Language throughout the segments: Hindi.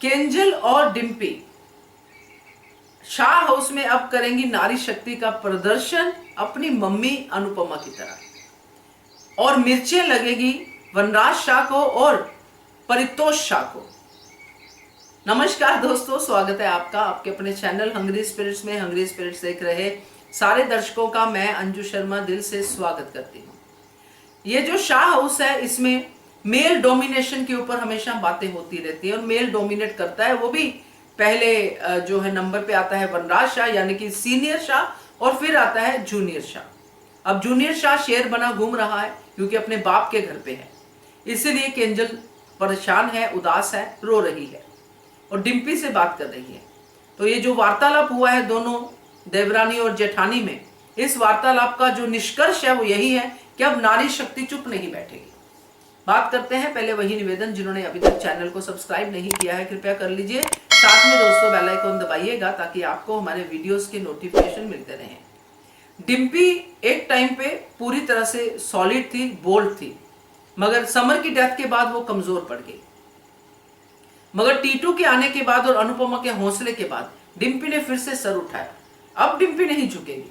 केंजल और डिम्पी शाह हाउस में अब करेंगी नारी शक्ति का प्रदर्शन अपनी मम्मी अनुपमा की तरह, और मिर्चें लगेगी वनराज शाह को और परितोष शाह को। नमस्कार दोस्तों, स्वागत है आपका आपके अपने चैनल हंग्री स्पिरिट्स में। हंग्री स्पिरिट्स देख रहे सारे दर्शकों का मैं अंजू शर्मा दिल से स्वागत करती हूँ। ये जो शाह हाउस है इसमें मेल डोमिनेशन के ऊपर हमेशा बातें होती रहती है, और मेल डोमिनेट करता है। वो भी पहले जो है नंबर पे आता है वनराज शाह यानी कि सीनियर शाह, और फिर आता है जूनियर शाह। अब जूनियर शाह शेर बना घूम रहा है क्योंकि अपने बाप के घर पे है, इसीलिए केंजल परेशान है, उदास है, रो रही है और डिम्पी से बात कर रही है। तो ये जो वार्तालाप हुआ है दोनों देवरानी और जेठानी में, इस वार्तालाप का जो निष्कर्ष है वो यही है कि अब नारी शक्ति चुप नहीं बैठेगी। बात करते हैं, पहले वही निवेदन, जिन्होंने अभी तक चैनल को सब्सक्राइब नहीं किया है कृपया कर लीजिए, साथ में दोस्तों बेल आइकन दबाइएगा ताकि आपको हमारे वीडियोस के नोटिफिकेशन मिलते रहें। डिम्पी एक टाइम पे पूरी तरह से सॉलिड थी, बोल्ड थी, मगर समर की डेथ के बाद वो कमजोर पड़ गई। मगर टीटू के आने के बाद और अनुपमा के हौसले के बाद डिम्पी ने फिर से सर उठाया। अब डिम्पी नहीं झुकेगी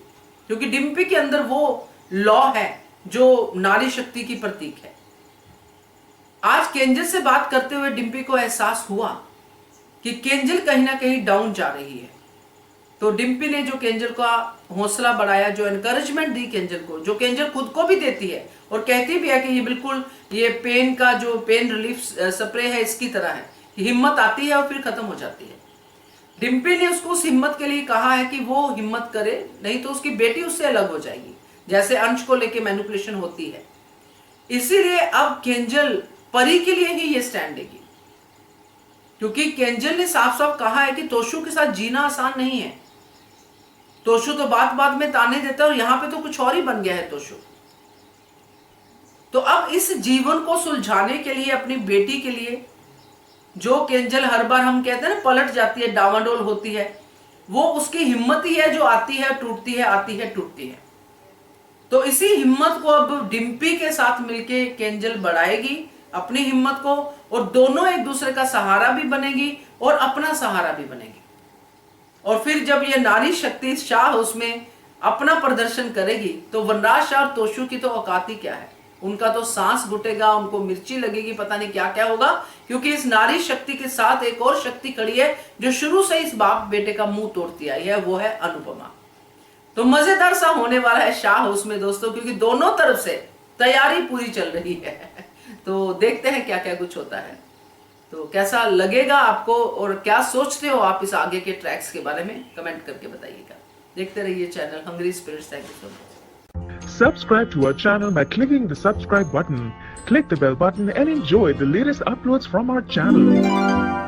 क्योंकि डिम्पी के अंदर वो लॉ है जो नारी शक्ति की प्रतीक है। आज केंजल से बात करते हुए डिम्पी को एहसास हुआ कि केंजल कहीं ना कहीं डाउन जा रही है। तो डिम्पी ने जो केंजल का हौसला बढ़ाया, जो एनकरेजमेंट दी केंजल को, जो केंजल खुद को भी देती है और कहती भी है कि ये बिल्कुल ये पेन का जो पेन रिलीफ स्प्रे है इसकी तरह है, हिम्मत आती है और फिर खत्म हो जाती है। डिम्पी ने उसको उस हिम्मत के लिए कहा है कि वो हिम्मत करे, नहीं तो उसकी बेटी उससे अलग हो जाएगी, जैसे अंश को लेके मैनिपुलेशन होती है। इसीलिए अब केंजल परी के लिए ही ये स्टैंड लेगी, क्योंकि केंजल ने साफ साफ कहा है कि तोशु के साथ जीना आसान नहीं है। तोशु तो बात बात में ताने देता है और यहां पे तो कुछ और ही बन गया है तोशु। तो अब इस जीवन को सुलझाने के लिए, अपनी बेटी के लिए, जो केंजल हर बार हम कहते हैं ना पलट जाती है, डावाडोल होती है, वो उसकी हिम्मत ही है जो आती है टूटती है, आती है टूटती है। तो इसी हिम्मत को अब डिम्पी के साथ मिलके केंजल बढ़ाएगी, अपनी हिम्मत को, और दोनों एक दूसरे का सहारा भी बनेगी और अपना सहारा भी बनेगी। और फिर जब ये नारी शक्ति शाह उसमें अपना प्रदर्शन करेगी तो वनराज शाह और तोशु की तो औकात ही क्या है। उनका तो सांस घुटेगा, उनको मिर्ची लगेगी, पता नहीं क्या क्या होगा, क्योंकि इस नारी शक्ति के साथ एक और शक्ति खड़ी है जो शुरू से इस बाप बेटे का मुंह तोड़ती आई है, वो है अनुपमा। तो मजेदार सा होने वाला है शाह उसमें दोस्तों, क्योंकि दोनों तरफ से तैयारी पूरी चल रही है। तो देखते हैं क्या क्या कुछ होता है। तो कैसा लगेगा आपको और क्या सोचते हो आप इस आगे के ट्रैक्स के बारे में, कमेंट करके बताइएगा। देखते रहिए channel Hungry Spirits. Thank you so much. Subscribe to our channel by clicking the subscribe button. Click the bell button and enjoy the latest uploads from our channel.